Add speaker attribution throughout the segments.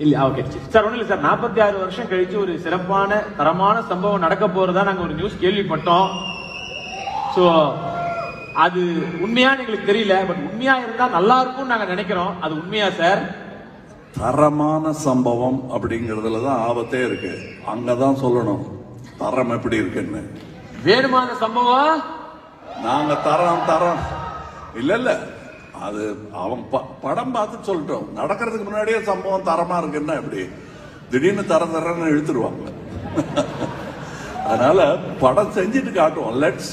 Speaker 1: இல்ல okay sir. ஒண்ணு இல்ல சார், 46 வருஷம் கழிச்சு ஒரு சிறப்பான தரமான சம்பவம் நடக்க போறதா நாங்க ஒரு நியூஸ் கேள்விப்பட்டோம். சோ அது உண்மையான்னு எங்களுக்கு தெரியல, பட் உண்மையா இருந்தா நல்லா இருக்கும் நாங்க நினைக்கிறோம். அது உண்மையா சார்?
Speaker 2: தரமான சம்பவம் அப்படிங்கறதுல தான் ஆபத்தே இருக்கு. அங்கதான் சொல்லணும் தரம் எப்படி இருக்குன்னு.
Speaker 1: வேணுமா அந்த சம்பவம்?
Speaker 2: நாங்க தரம் இல்ல அது அவன் படம் பார்த்து சொல்லிட்டோம். நடக்கிறதுக்கு முன்னாடியே சம்பவம் தரமா இருக்குன்னா எப்படி திடீர்னு தரன்னு இழுத்துருவாங்க. அதனால படம் செஞ்சுட்டு காட்டுவோம். Let's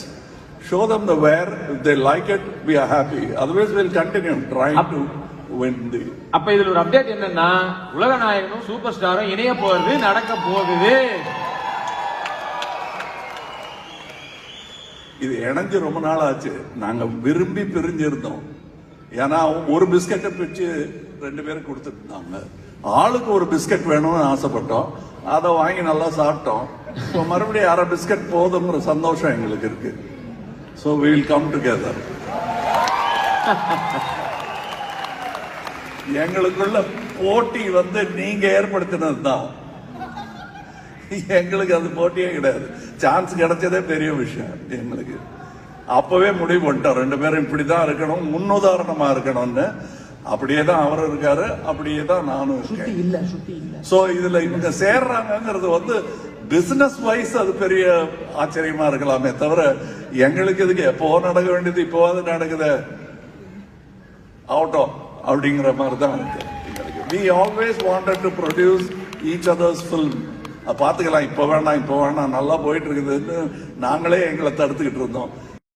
Speaker 2: show them the where. If they like it, we are happy. Otherwise we'll continue trying to win the.
Speaker 1: அப்ப இதுல ஒரு அப்டேட் என்னன்னா, உலக நாயகனும் சூப்பர் ஸ்டாரும் இணைய போறது நடக்க போகுது.
Speaker 2: இது இணைஞ்சு ரொம்ப நாள் ஆச்சு. நாங்க விரும்பி பிரிஞ்சிருந்தோம். ஏன்னா ஒரு பிஸ்கட்டை பிரிச்சு 2 பேரும் கொடுத்துட்டு இருந்தாங்க. ஆளுக்கு ஒரு பிஸ்கட் வேணும்னு ஆசைப்பட்டோம். அதை வாங்கி நல்லா சாப்பிட்டோம். மறுபடியும் அரை பிஸ்கட் போதுங்கிற சந்தோஷம் எங்களுக்கு இருக்கு. So we will come together. எங்களுக்குள்ள போட்டி நீங்க ஏற்படுத்தினது தான். எங்களுக்கு அது போட்டியே கிடையாது. சான்ஸ் கிடைச்சதே பெரிய விஷயம் எங்களுக்கு. அப்பவே முடிவு பண்ணிட்டோம் 2 பேரும் இப்படிதான் இருக்கணும், முன்னுதாரணமா இருக்கணும்னு. அப்படியே தான் அவர் இருக்காரு, அப்படியே தான் நானும் இருக்கேன். சோ இதுல இவங்க சேர்றாங்கிறது பிசினஸ் வைஸ் அது பெரிய ஆச்சரியமா இருக்கலாமே தவிர எங்களுக்கு இதுக்கு எப்போ நடக்க வேண்டியது இப்போவாது நடக்குது ஆகட்டும் அப்படிங்கிற மாதிரி தான் இருக்கு. We always wanted to produce each other's film. பாத்துக்கலாம், இப்ப வேண்டாம் நல்லா போயிட்டு இருக்குதுன்னு நாங்களே எங்களை தடுத்துக்கிட்டு இருந்தோம்.